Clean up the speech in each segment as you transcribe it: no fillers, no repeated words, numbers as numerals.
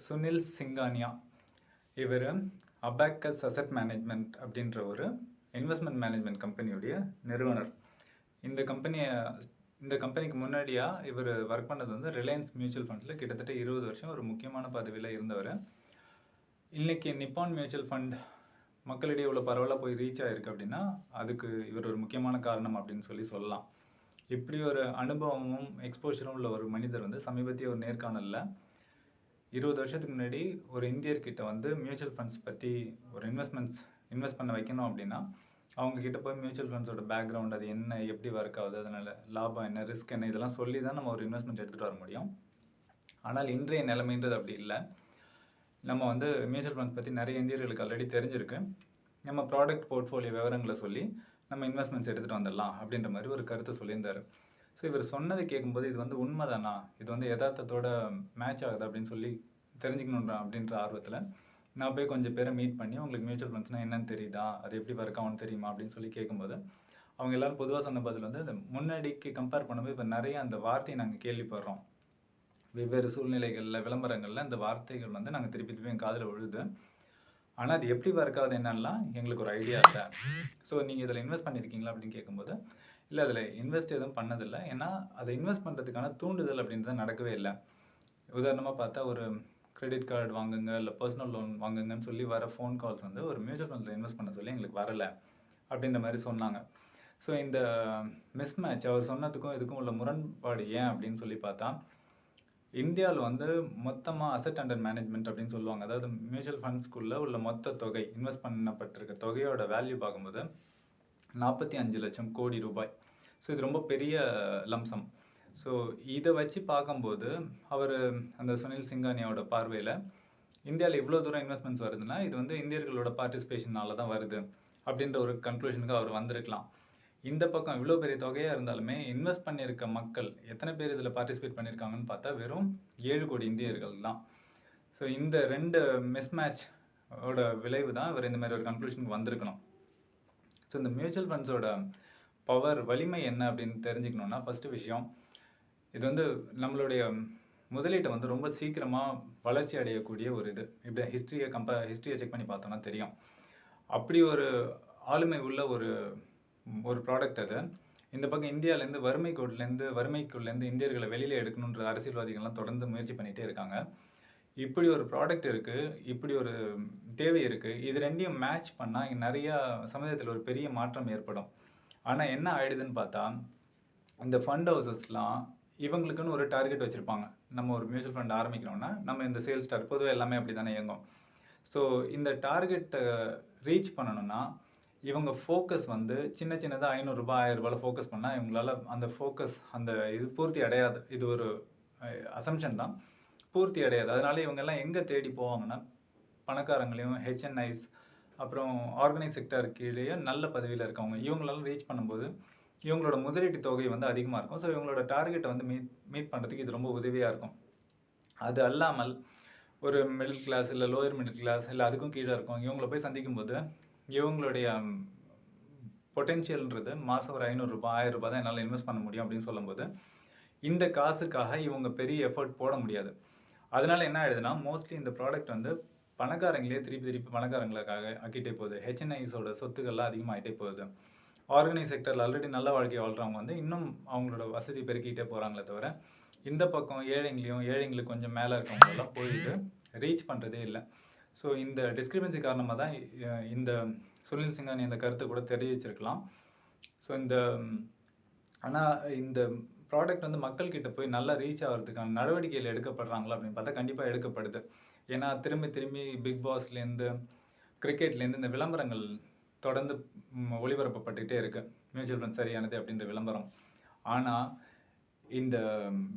சுனில் சிங்கானியா. இவர் abacus asset management அப்படின்ற ஒரு இன்வெஸ்ட்மெண்ட் மேனேஜ்மெண்ட் கம்பெனியுடைய நிறுவனர். இந்த கம்பெனிக்கு முன்னாடியாக இவர் ஒர்க் பண்ணது வந்து ரிலையன்ஸ் மியூச்சுவல் ஃபண்ட்ஸில் கிட்டத்தட்ட 20 வருஷம் ஒரு முக்கியமான பதவியில் இருந்தவர். இன்றைக்கி நிப்பான் மியூச்சுவல் ஃபண்ட் மக்களிடையே இவ்வளோ பரவலாக போய் ரீச் ஆகிருக்கு அப்படின்னா அதுக்கு இவர் ஒரு முக்கியமான காரணம் அப்படின்னு சொல்லலாம். இப்படி ஒரு அனுபவமும் எக்ஸ்போஷரும் உள்ள ஒரு மனிதர் வந்து சமீபத்திய ஒரு நேர்காணலில் 20 வருஷத்துக்கு முன்னாடி ஒரு இந்தியர்கிட்ட வந்து மியூச்சுவல் ஃபண்ட்ஸ் பற்றி ஒரு இன்வெஸ்ட் பண்ண வைக்கணும் அப்படின்னா அவங்கக்கிட்ட போய் மியூச்சுவல் ஃபண்ட்ஸோட பேக்ரவுண்ட், அது என்ன, எப்படி ஒர்க் ஆகுது, அதனால் லாபம் என்ன, ரிஸ்க் என்ன, இதெல்லாம் சொல்லி தான் நம்ம ஒரு இன்வெஸ்ட்மெண்ட் எடுத்துகிட்டு வர முடியும். ஆனால் இன்றைய நிலைமைன்றது அப்படி இல்லை. நம்ம வந்து மியூச்சுவல் ஃபண்ட்ஸ் பற்றி நிறைய இந்தியர்களுக்கு ஆல்ரெடி தெரிஞ்சிருக்கு. நம்ம ப்ராடக்ட் போர்ட்ஃபோலியோ விவரங்களை சொல்லி நம்ம இன்வெஸ்ட்மெண்ட்ஸ் எடுத்துகிட்டு வந்துடலாம் அப்படின்ற மாதிரி ஒரு கருத்தை சொல்லியிருந்தார். ஸோ இவர் சொன்னதை கேட்கும்போது இது வந்து உண்மைதானா, இது வந்து யதார்த்தத்தோட மேட்ச் ஆகுது அப்படின்னு சொல்லி தெரிஞ்சுக்கணுன்ற அப்படின்ற ஆர்வத்தில் நான் போய் கொஞ்சம் பேரை மீட் பண்ணி உங்களுக்கு மியூச்சுவல் ஃபண்ட்ஸ்னால் என்னென்னு தெரியுதா, அது எப்படி ஒர்க் ஆகும்னு தெரியுமா அப்படின்னு சொல்லி கேட்கும்போது அவங்க எல்லோரும் பொதுவாக சொன்ன பதில் வந்து அந்த முன்னாடிக்கு கம்பேர் பண்ணும்போது இப்போ நிறைய அந்த வார்த்தையை நாங்கள் கேள்விப்படுறோம். வெவ்வேறு சூழ்நிலைகளில் விளம்பரங்களில் இந்த வார்த்தைகள் வந்து நாங்கள் திருப்பி என் காதில் விழுது. ஆனால் அது எப்படி ஒர்க் ஆகுது என்னென்னலாம் எங்களுக்கு ஒரு ஐடியா இல்லை. ஸோ நீங்கள் இதில் இன்வெஸ்ட் பண்ணியிருக்கீங்களா அப்படின்னு கேட்கும்போது இல்லை, அதில் இன்வெஸ்ட் எதுவும் பண்ணதில்லை. ஏன்னா அதை இன்வெஸ்ட் பண்ணுறதுக்கான தூண்டுதல் அப்படின்றது நடக்கவே இல்லை. உதாரணமாக பார்த்தா ஒரு கிரெடிட் கார்டு வாங்குங்க, இல்லை பர்சனல் லோன் வாங்குங்கன்னு சொல்லி வர ஃபோன் கால்ஸ் வந்து ஒரு மியூச்சுவல் ஃபண்ட்ஸில் இன்வெஸ்ட் பண்ண சொல்லி எங்களுக்கு வரலை அப்படின்ற மாதிரி சொன்னாங்க. ஸோ இந்த மிஸ்மேட்ச், அவர் சொன்னதுக்கும் இதுக்கும் உள்ள முரண்பாடு ஏன் அப்படின்னு சொல்லி பார்த்தா, இந்தியாவில் வந்து மொத்தமாக அசெட் அண்டர் மேனேஜ்மெண்ட் அப்படின்னு சொல்லுவாங்க. அதாவது மியூச்சுவல் ஃபண்ட்ஸ்குள்ளே உள்ள மொத்த தொகை, இன்வெஸ்ட் பண்ணப்பட்டிருக்க தொகையோட வேல்யூ பார்க்கும்போது 45 லட்சம் கோடி ரூபாய். ஸோ இது ரொம்ப பெரிய லம்சம். ஸோ இதை வச்சு பார்க்கும்போது அவர் அந்த சுனில் சிங்கானியாவோட பார்வையில் இந்தியாவில் இவ்வளோ தூரம் இன்வெஸ்ட்மெண்ட்ஸ் வருதுன்னா இது வந்து இந்தியர்களோட பார்ட்டிசிபேஷனால தான் வருது அப்படின்ற ஒரு கன்க்ளூஷனுக்கு அவர் வந்திருக்கலாம். இந்த பக்கம் இவ்வளோ பெரிய தொகையாக இருந்தாலுமே இன்வெஸ்ட் பண்ணியிருக்க மக்கள் எத்தனை பேர் இதில் பார்ட்டிசிபேட் பண்ணியிருக்காங்கன்னு பார்த்தா வெறும் 7 கோடி இந்தியர்கள் தான். ஸோ இந்த 2 மிஸ்மேட்சோட விளைவு தான் இவர் இந்த மாதிரி ஒரு கன்க்ளூஷனுக்கு வந்திருக்கணும். ஸோ இந்த மியூச்சுவல் ஃபண்ட்ஸோட பவர், வலிமை என்ன அப்படின்னு தெரிஞ்சுக்கணுன்னா ஃபஸ்ட்டு விஷயம், இது வந்து நம்மளுடைய முதலீட்டை வந்து ரொம்ப சீக்கிரமாக வளர்ச்சி அடையக்கூடிய ஒரு இது. இப்படி ஹிஸ்ட்ரியை செக் பண்ணி பார்த்தோன்னா தெரியும். அப்படி ஒரு ஆளுமை உள்ள ஒரு ப்ராடக்ட் அது. இந்த பக்கம் இந்தியாவிலேருந்து வறுமைக்குள்ளேருந்து இந்தியர்களை வெளியில் எடுக்கணுன்ற அரசியல்வாதிகள்லாம் தொடர்ந்து முயற்சி பண்ணிகிட்டே இருக்காங்க. இப்படி ஒரு ப்ராடக்ட் இருக்குது, இப்படி ஒரு தேவை இருக்குது. இது ரெண்டையும் மேட்ச் பண்ணால் இங்கே நிறையா சமுதாயத்தில் ஒரு பெரிய மாற்றம் ஏற்படும். ஆனால் என்ன ஆயிடுதுன்னு பார்த்தா, இந்த ஃபண்ட் ஹவுசஸ்லாம் இவங்களுக்குன்னு ஒரு டார்கெட் வச்சுருப்பாங்க. நம்ம ஒரு மியூச்சுவல் ஃபண்ட் ஆரம்பிக்கிறோம்னா நம்ம இந்த சேல்ஸ் டார்கெட், பொதுவாக எல்லாமே அப்படி தானே இயங்கும். ஸோ இந்த டார்கெட்டை ரீச் பண்ணணும்னா இவங்க ஃபோக்கஸ் வந்து சின்னதாக 500 ரூபாய் 1000 ரூபாயில் ஃபோக்கஸ் பண்ணால் இவங்களால அந்த ஃபோக்கஸ் இது பூர்த்தி அடையாது. இது ஒரு அசம்ஷன் தான், பூர்த்தி அடையாது. அதனால இவங்கெல்லாம் எங்கே தேடி போவாங்கன்னா பணக்காரங்களையும், ஹெச்என்ஐஸ், அப்புறம் ஆர்கனைஸ் செக்டர் கீழே நல்ல பதவியில் இருக்கவங்க, இவங்களால ரீச் பண்ணும்போது இவங்களோட முதலீட்டு தொகை வந்து அதிகமாக இருக்கும். ஸோ இவங்களோட டார்கெட்டை வந்து மீட் பண்ணுறதுக்கு இது ரொம்ப உதவியாக இருக்கும். அது அல்லாமல் ஒரு மிடில் கிளாஸ், இல்லை லோயர் மிடில் கிளாஸ், இல்லை அதுக்கும் கீழே இருக்கும், இவங்கள போய் சந்திக்கும்போது இவங்களுடைய பொட்டென்ஷியல்ன்றது மாதம் ஒரு 500 ரூபாய் 1000 ரூபாய் தான் என்னால் இன்வெஸ்ட் பண்ண முடியும் அப்படின்னு சொல்லும்போது இந்த காசுக்காக இவங்க பெரிய எஃபர்ட் போட முடியாது. அதனால என்ன ஆயிடுதுன்னா மோஸ்ட்லி இந்த ப்ராடக்ட் வந்து பணக்காரங்களே திருப்பி பணக்காரங்களுக்காக ஆக்கிட்டே போகுது. ஹெச்என்ஐஸோட சொத்துக்கள்லாம் அதிகமாகிட்டே போகுது. ஆர்கனைஸ் செக்டரில் ஆல்ரெடி நல்ல வாழ்க்கையை வாழ்கிறவங்க வந்து இன்னும் அவங்களோட வசதி பெருக்கிட்டே போகிறாங்களே தவிர இந்த பக்கம் ஏழைங்களுக்கு கொஞ்சம் மேலே இருக்கவங்களெல்லாம் போயிட்டு ரீச் பண்ணுறதே இல்லை. ஸோ இந்த டிஸ்கிரிபன்சி காரணமாக தான் இந்த சுனில் சிங்கானி இந்த கருத்தை கூட தெரிவிச்சிருக்கலாம். ஸோ ஆனால் இந்த ப்ராடக்ட் வந்து மக்கள்கிட்ட போய் நல்லா ரீச் ஆகிறதுக்கான நடவடிக்கைகள் எடுக்கப்படுறாங்களா அப்படின்னு பார்த்தா கண்டிப்பாக எடுக்கப்படுது. ஏன்னா திரும்பி பிக் பாஸ்லேருந்து, கிரிக்கெட்லேருந்து இந்த விளம்பரங்கள் தொடர்ந்து ஒளிபரப்பப்பட்டுகிட்டே இருக்கு. மியூச்சுவல் ஃபண்ட் சரியானது அப்படின்ற விளம்பரம். ஆனால் இந்த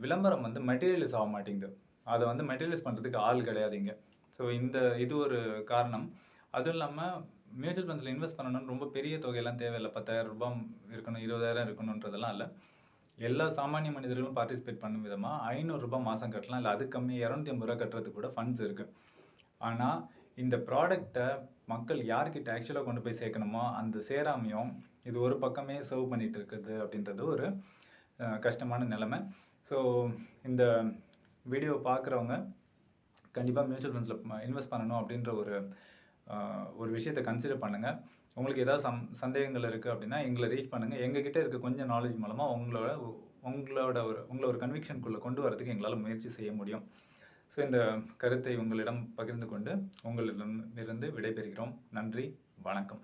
விளம்பரம் வந்து மெட்டீரியலைஸ் ஆக மாட்டேங்குது. அதை வந்து மெட்டீரியலைஸ் பண்ணுறதுக்கு ஆள் கிடையாது இங்கே. ஸோ இது ஒரு காரணம். அதுவும் இல்லாமல் மியூச்சுவல் ஃபண்ட்ஸில் இன்வெஸ்ட் பண்ணணும்னு ரொம்ப பெரிய தொகையெல்லாம் தேவையில்லை. 10,000 ரூபாய் இருக்கணும், 20,000 இருக்கணுன்றதெல்லாம் இல்லை. எல்லா சாமானிய மனிதர்களும் பார்ட்டிசிபேட் பண்ணும் விதமாக 500 ரூபாய் மாதம் கட்டலாம், இல்லை அது கம்மி 250 ரூபா கட்டுறதுக்கு கூட ஃபண்ட்ஸ் இருக்குது. ஆனால் இந்த ப்ராடக்டை மக்கள் யார்கிட்ட ஆக்சுவலாக கொண்டு போய் சேர்க்கணுமோ அந்த சேராமையும் இது ஒரு பக்கமே சர்வ் பண்ணிகிட்டு இருக்குது அப்படின்றது ஒரு கஷ்டமான நிலைமை. ஸோ இந்த வீடியோ பார்க்குறவங்க கண்டிப்பாக மியூச்சுவல் ஃபண்ட்ஸில் இன்வெஸ்ட் பண்ணணும் அப்படின்ற ஒரு விஷயத்தை கன்சிடர் பண்ணுங்கள். உங்களுக்கு ஏதாவது சந்தேகங்கள் இருக்குது அப்படின்னா எங்களை ரீச் பண்ணுங்கள். எங்ககிட்ட இருக்க கொஞ்சம் நாலேஜ் மூலமாக உங்களை ஒரு கன்விக்ஷனுக்குள்ளே கொண்டு வரதுக்கு எங்களால் முயற்சி செய்ய முடியும். ஸோ இந்த கருத்தை உங்களிடம் பகிர்ந்து கொண்டு உங்களிடமிருந்து விடைபெறுகிறோம். நன்றி, வணக்கம்.